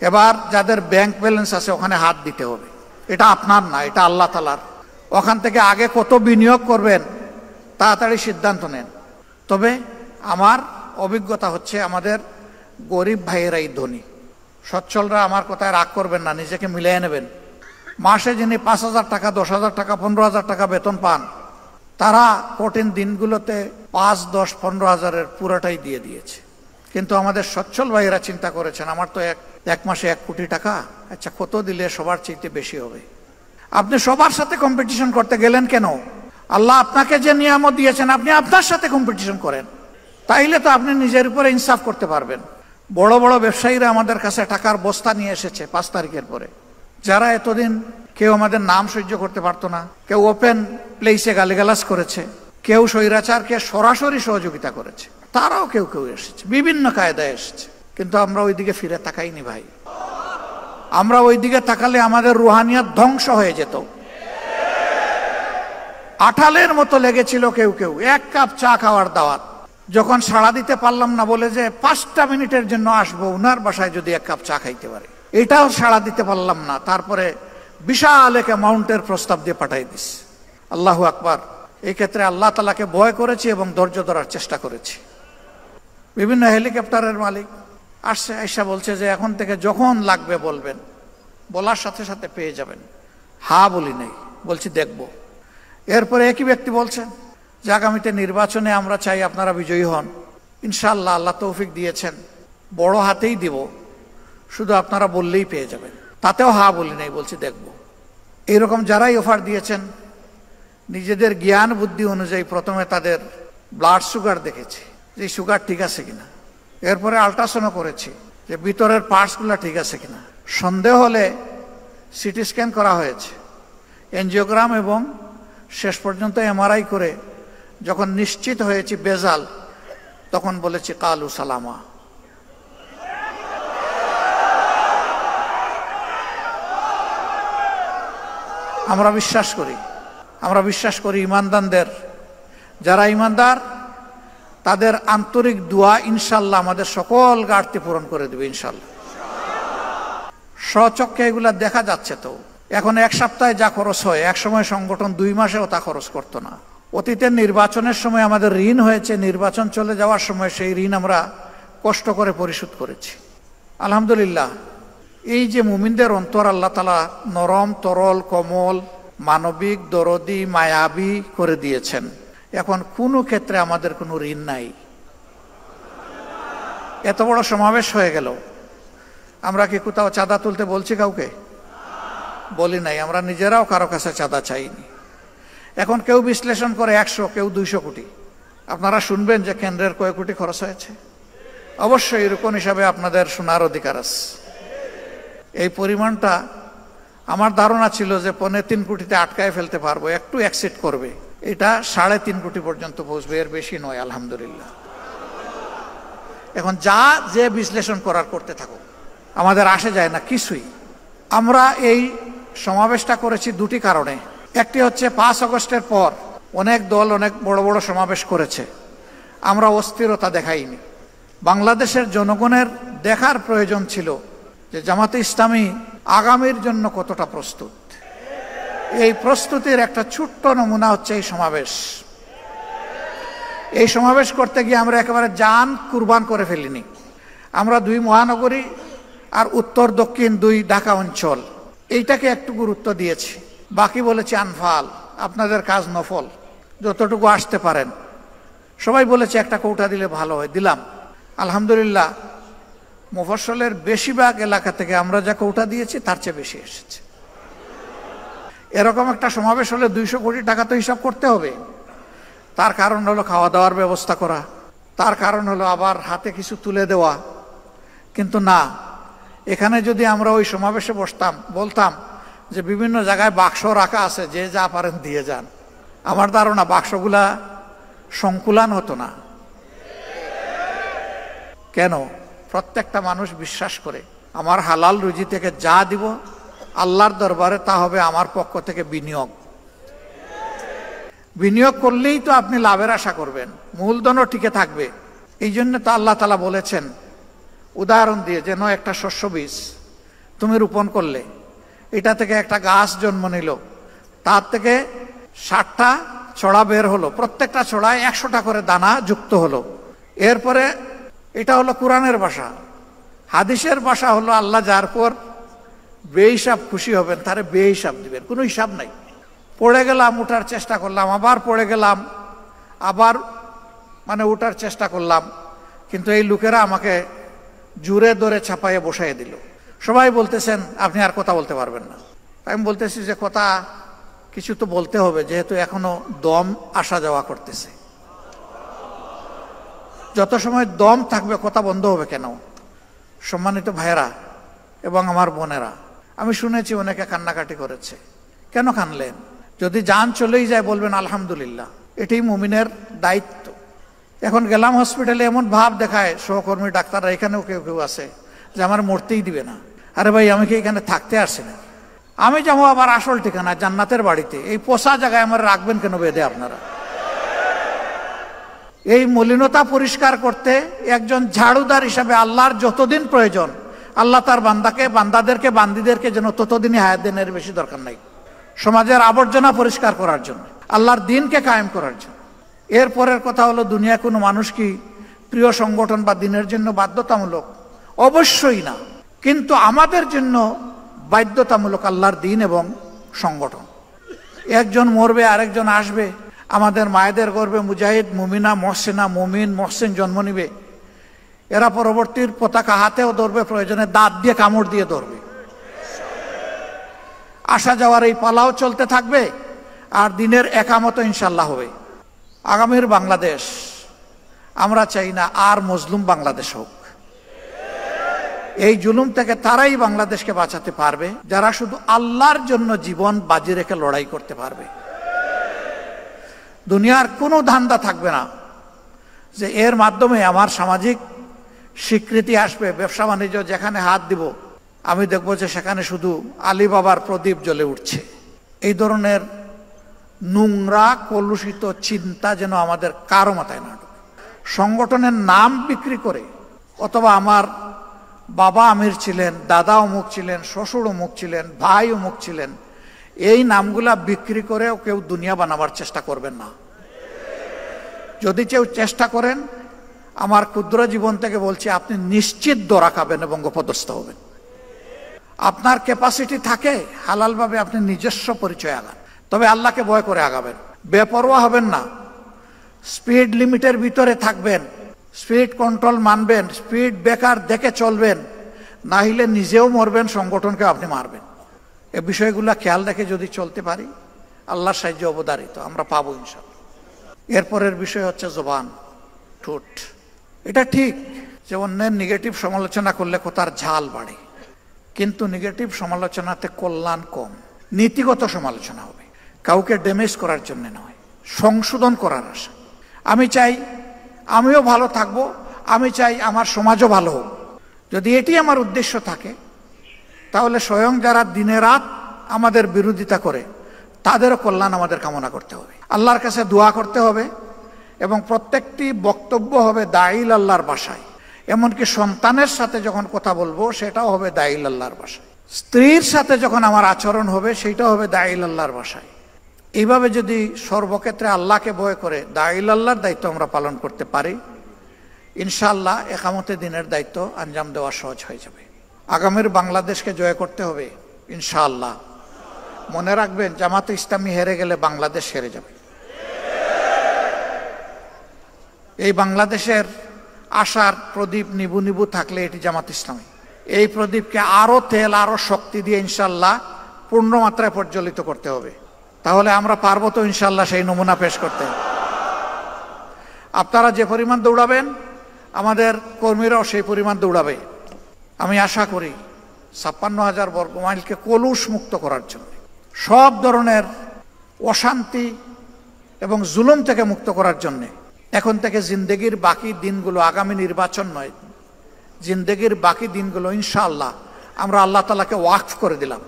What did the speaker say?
এবার যাদের bank balance আছে ওখানে হাত দিতে হবে। এটা আপনার না, এটা আল্লাহ তাআলার। ওখান থেকে আগে কত বিনিয়োগ করবেন তাড়াতাড়ি সিদ্ধান্ত নেন। তবে আমার অভিজ্ঞতা হচ্ছে আমাদের গরিব ভাইয়েরাই ধনী। সচ্ছলরা আমার কথায় রাগ করবেন না, নিজেকে মিলিয়ে নেবেন। মাসে যিনি 5,000 টাকা, 10,000 টাকা, 15,000 টাকা বেতন পান, তারা কঠিন দিনগুলোতে 5, 10, 15,000-এর পুরোটাই দিয়ে দিয়েছে। কিন্তু আমাদের সচ্ছল ভাইয়েরা চিন্তা করেছেন, আমার তো এক মাসে 1 কোটি টাকা, আচ্ছা কত দিলে সবার চাইতে বেশি হবে। আপনি সবার সাথে কম্পিটিশন করতে গেলেন কেন? আল্লাহ আপনাকে যে নিয়ামত দিয়েছেন আপনি আপনার সাথে কম্পিটিশন করেন, তাইলে তো আপনি নিজের উপরে ইনসাফ করতে পারবেন। বড় বড় ব্যবসায়ীরা আমাদের কাছে টাকার বস্তা নিয়ে এসেছে 5 তারিখের পরে, যারা এতদিন কেউ আমাদের নাম সহ্য করতে পারতো না, কেউ ওপেন প্লেসে গালিগালাজ করেছে, কেউ স্বৈরাচারকে সরাসরি সহযোগিতা করেছে, তারাও কেউ কেউ এসেছে, বিভিন্ন কায়দায় এসেছে। কিন্তু আমরা ওইদিকে ফিরে তাকাইনি ভাই। আমরা ওইদিকে তাকালে আমাদের রুহানিয়াত ধ্বংস হয়ে যেত। আঠালের মতো লেগেছিল কেউ কেউ 1 কাপ চা খাওয়ার দাওয়াত, যখন সাড়া দিতে পারলাম না বলে যে 5টা মিনিটের জন্য আসবো উনার বাসায় যদি 1 কাপ চা খাইতে পারে, এটাও সাড়া দিতে পারলাম না। তারপরে বিশাল এক অ্যামাউন্টের প্রস্তাব দিয়ে পাঠাই দিস। আল্লাহু আকবার। এই ক্ষেত্রে আল্লাহ তাআলাকে ভয় করেছি এবং ধৈর্য ধরার চেষ্টা করেছি। বিভিন্ন হেলিকপ্টারের মালিক আসছে, আয়সা বলছে যে এখন থেকে যখন লাগবে বলবেন, বলার সাথে সাথে পেয়ে যাবেন। হ্যাঁ বলি নেই, বলছি দেখব। এরপরে একই ব্যক্তি বলছেন যে আগামীতে নির্বাচনে আমরা চাই আপনারা বিজয়ী হন, ইনশাআল্লাহ আল্লাহ তৌফিক দিয়েছেন, বড় হাতেই দিব, শুধু আপনারা বললেই পেয়ে যাবেন। তাতেও হ্যাঁ বলি নেই, বলছি দেখব। এইরকম যারাই অফার দিয়েছেন নিজেদের জ্ঞান বুদ্ধি অনুযায়ী প্রথমে তাদের ব্লাড সুগার দেখেছি যে সুগার ঠিক আছে কিনা, এরপরে আল্ট্রাসাউন্ড করেছি যে ভিতরের পার্টসগুলো ঠিক আছে কিনা, সন্দেহ হলে সিটি স্ক্যান করা হয়েছে, এনজিওগ্রাম, এবং শেষ পর্যন্ত এমআরআই করে যখন নিশ্চিত হয়েছি বেজাল, তখন বলেছি কালু সালামা। আমরা বিশ্বাস করি ইমানদারদের, যারা ইমানদার তাদের আন্তরিক দোয়া ইনশাল্লাহ আমাদের সকল ঘাটতি পূরণ করে দেবে ইনশাল্লাহ। স্বচক্ষে এগুলা দেখা যাচ্ছে। তো এখন 1 সপ্তাহে যা খরচ হয়, এক সময় সংগঠন 2 মাসেও তা খরচ করতো না। অতীতের নির্বাচনের সময় আমাদের ঋণ হয়েছে, নির্বাচন চলে যাওয়ার সময় সেই ঋণ আমরা কষ্ট করে পরিশোধ করেছি। আলহামদুলিল্লাহ, এই যে মুমিনদের অন্তর আল্লাহ তাআলা নরম, তরল, কোমল, মানবিক, দরদি, মায়াবী করে দিয়েছেন, এখন কোনো ক্ষেত্রে আমাদের কোনো ঋণ নাই। এত বড় সমাবেশ হয়ে গেল, আমরা কি কোথাও চাঁদা তুলতে বলছি কাউকে? বলি নাই। আমরা নিজেরাও কারো কাছে চাঁদা চাইনি। এখন কেউ বিশ্লেষণ করে 100, কেউ 200 কোটি। আপনারা শুনবেন যে কেন্দ্রের কয় কোটি খরচ হয়েছে। অবশ্যই এরকম হিসাবে আপনাদের শোনার অধিকার আছে। এই পরিমাণটা আমার ধারণা ছিল যে 3.25 কোটিতে আটকায় ফেলতে পারবো, একটু অ্যাক্সিড করবে। এটা 3.5 কোটি পর্যন্ত পৌঁছবে, এর বেশি নয় আলহামদুলিল্লাহ। এখন যে বিশ্লেষণ করার করতে থাকুক, আমাদের আসে যায় না কিছুই। আমরা এই সমাবেশটা করেছি 2টি কারণে। একটি হচ্ছে 5 আগস্টের পর অনেক দল অনেক বড় বড় সমাবেশ করেছে, আমরা অস্থিরতা দেখাইনি। বাংলাদেশের জনগণের দেখার প্রয়োজন ছিল যে জামাতে ইসলামী আগামীর জন্য কতটা প্রস্তুত। এই প্রস্তুতির একটা ছোট্ট নমুনা হচ্ছে এই সমাবেশ। এই সমাবেশ করতে গিয়ে আমরা একেবারে জান কুরবান করে ফেলিনি। আমরা 2 মহানগরী আর উত্তর দক্ষিণ 2 ঢাকা অঞ্চল, এইটাকে একটু গুরুত্ব দিয়েছি। বাকি বলেছি আনফাল, আপনাদের কাজ নফল, যতটুকু আসতে পারেন। সবাই বলেছে একটা কৌটা দিলে ভালো হয়, দিলাম। আলহামদুলিল্লাহ, মুফাসসলের বেশিরভাগ এলাকা থেকে আমরা যা কৌটা দিয়েছি তার চেয়ে বেশি এসেছে। এরকম একটা সমাবেশ হলে 200 কোটি টাকা তো হিসাব করতে হবে। তার কারণ হলো খাওয়া দাওয়ার ব্যবস্থা করা, তার কারণ হলো আবার হাতে কিছু তুলে দেওয়া। কিন্তু না, এখানে যদি আমরা ওই সমাবেশে বলতাম যে বিভিন্ন জায়গায় বাক্স রাখা আছে, যে যা পারেন দিয়ে যান, আমার ধারণা বাক্সগুলা সংকুলান হতো না। কেন? প্রত্যেকটা মানুষ বিশ্বাস করে আমার হালাল রুজি থেকে যা দিব আল্লাহর দরবারে তা হবে আমার পক্ষ থেকে বিনিয়োগ। বিনিয়োগ করলেই তো আপনি লাভের আশা করবেন, মূলধনও টিকে থাকবে। এই জন্য তো আল্লাহ তাআলা বলেছেন উদাহরণ দিয়ে, যেন একটা শস্য বীজ তুমি রোপণ করলে, এটা থেকে একটা গাছ জন্ম নিল, তার থেকে 60টা ছড়া বের হলো, প্রত্যেকটা ছড়ায় 100টা করে দানা যুক্ত হলো। এরপরে এটা হলো কোরআনের ভাষা। হাদিসের ভাষা হলো আল্লাহ যার পর বেহিসাব খুশি হবেন তারে বেহিসাব দিবেন, কোনো হিসাব নাই। পড়ে গেলাম, উঠার চেষ্টা করলাম, আবার পড়ে গেলাম, আবার উঠার চেষ্টা করলাম, কিন্তু এই লোকেরা আমাকে জুড়ে ধরে ছাপাইয়ে বসাইয়ে দিল। সবাই বলতেছেন আপনি আর কথা বলতে পারবেন না। আমি বলতেছি যে কথা কিছু তো বলতে হবে, যেহেতু এখনো দম আসা যাওয়া করতেছে। যত সময় দম থাকবে কথা বন্ধ হবে কেন? সম্মানিত ভাইয়েরা এবং আমার বোনেরা, আমি শুনেছি অনেকে কান্নাকাটি করেছে। কেন কানলেন? যদি জান চলেই যায় বলবেন আলহামদুলিল্লাহ, এটাই মুমিনের দায়িত্ব। এখন গেলাম হসপিটালে, এমন ভাব দেখায় সহকর্মী ডাক্তাররা, এখানেও কেউ কেউ আছে যে আমার মরতেই দিবে না। আরে ভাই, আমি কি এখানে থাকতে আসি না? আমি যাবো আবার আসল ঠিকানা জান্নাতের বাড়িতে, এই পোষা জায়গায় আমার রাখবেন কেন বেঁধে আপনারা? এই মলিনতা পরিষ্কার করতে একজন ঝাড়ুদার হিসাবে আল্লাহর যতদিন প্রয়োজন, আল্লাহ তার বান্দাদেরকে বান্দিদেরকে যেন ততদিনই হায়াত দেন, এর বেশি দরকার নাই। সমাজের আবর্জনা পরিষ্কার করার জন্য, আল্লাহর দিনকে কায়েম করার জন্য। এরপরের কথা হলো, দুনিয়া কোনো মানুষ কি প্রিয় সংগঠন বা দিনের জন্য বাধ্যতামূলক? অবশ্যই না, কিন্তু আমাদের জন্য বাধ্যতামূলক আল্লাহর দিন এবং সংগঠন। একজন মরবে, আরেকজন আসবে। আমাদের মায়েদের গর্ভে মুজাহিদ, মুমিনা, মহসিনা, মুমিন, মহসিন জন্ম নিবে। এরা পরবর্তীর পতাকা হাতেও ধরবে, প্রয়োজনে দাঁত দিয়ে কামড় দিয়ে ধরবে। আসা যাওয়ার এই পালাও চলতে থাকবে, আর দিনের একামত ইনশাল্লাহ হবে। আগামীর বাংলাদেশ আমরা চাই না আর মজলুম বাংলাদেশ হোক। এই জুলুম থেকে তারাই বাংলাদেশকে বাঁচাতে পারবে যারা শুধু আল্লাহর জন্য জীবন বাজি রেখে লড়াই করতে পারবে। দুনিয়ার কোনো ধান্দা থাকবে না যে এর মাধ্যমে আমার সামাজিক স্বীকৃতি আসবে। ব্যবসা বাণিজ্য যেখানে হাত দিব, আমি দেখব যে সেখানে শুধু আলী বাবার প্রদীপ জ্বলে উঠছে। এই ধরনের নোংরা কলুষিত চিন্তা যেন আমাদের কারো মাথায় না ঢোকে। সংগঠনের নাম বিক্রি করে, অথবা আমার বাবা আমির ছিলেন, দাদা অমুক ছিলেন, শ্বশুর অমুক ছিলেন, ভাই অমুক ছিলেন, এই নামগুলা বিক্রি করেও কেউ দুনিয়া বানাবার চেষ্টা করবেন না। যদি কেউ চেষ্টা করেন, আমার ক্ষুদ্র জীবন থেকে বলছি, আপনি নিশ্চিত দরা খাবেন এবং অপদস্থ হবেন। আপনার ক্যাপাসিটি থাকে, হালালভাবে আপনি নিজস্ব পরিচয় আগান, তবে আল্লাহকে ভয় করে আগাবেন। বেপরোয়া হবেন না, স্পিড লিমিটের ভিতরে থাকবেন, স্পিড কন্ট্রোল মানবেন, স্পিড ব্রেকার দেখে চলবেন, না হলে নিজেও মরবেন, সংগঠনকে আপনি মারবেন। এই বিষয়গুলো খেয়াল রেখে যদি চলতে পারি, আল্লাহর সাহায্য অবধারিত আমরা পাবো ইনশাআল্লাহ। এরপরের বিষয় হচ্ছে জবান, ঠোঁট। এটা ঠিক যে অন্যের নেগেটিভ সমালোচনা করলে কথার ঝাল বাড়ে, কিন্তু নেগেটিভ সমালোচনাতে কল্যাণ কম। নীতিগত সমালোচনা হবে, কাউকে ড্যামেজ করার জন্য নয়, সংশোধন করার আশা। আমি চাই আমিও ভালো থাকবো, আমি চাই আমার সমাজও ভালো হোক। যদি এটি আমার উদ্দেশ্য থাকে, তাহলে স্বয়ং যারা দিনে রাত আমাদের বিরোধিতা করে তাদেরও কল্যাণ আমাদের কামনা করতে হবে, আল্লাহর কাছে দোয়া করতে হবে, এবং প্রত্যেকটি বক্তব্য হবে দাইল আল্লাহর ভাষায়। এমনকি সন্তানের সাথে যখন কথা বলবো সেটাও হবে দাইল আল্লাহর ভাষায়। স্ত্রীর সাথে যখন আমার আচরণ হবে সেটাও হবে দাইল আল্লাহর ভাষায়। এইভাবে যদি সর্বক্ষেত্রে আল্লাহকে ভয় করে দাইল আল্লাহর দায়িত্ব আমরা পালন করতে পারি, ইনশাআল্লাহ একামতে দিনের দায়িত্ব আঞ্জাম দেওয়া সহজ হয়ে যাবে। আগামীর বাংলাদেশকে জয় করতে হবে ইনশাআল্লাহ। মনে রাখবেন, জামাতে ইসলামী হেরে গেলে বাংলাদেশ হেরে যাবে। এই বাংলাদেশের আশার প্রদীপ নিবু নিবু থাকলে এটি জামাত ইসলামী। এই প্রদীপকে আরো তেল, আরো শক্তি দিয়ে ইনশাআল্লাহ পূর্ণ মাত্রায় প্রজ্বলিত করতে হবে। তাহলে আমরা পারবো তো ইনশাআল্লাহ সেই নমুনা পেশ করতে। আপনারা যে পরিমাণ দৌড়াবেন, আমাদের কর্মীরাও সেই পরিমাণ দৌড়াবে। আমি আশা করি 56,000 বর্গমাইলকে কলুষ মুক্ত করার জন্য, সব ধরনের অশান্তি এবং জুলুম থেকে মুক্ত করার জন্য এখন থেকে জিন্দেগির বাকি দিনগুলো, আগামী নির্বাচন নয়, জিন্দেগির বাকি দিনগুলো ইনশাআল্লাহ আমরা আল্লাহ তাআলাকে ওয়াকফ করে দিলাম।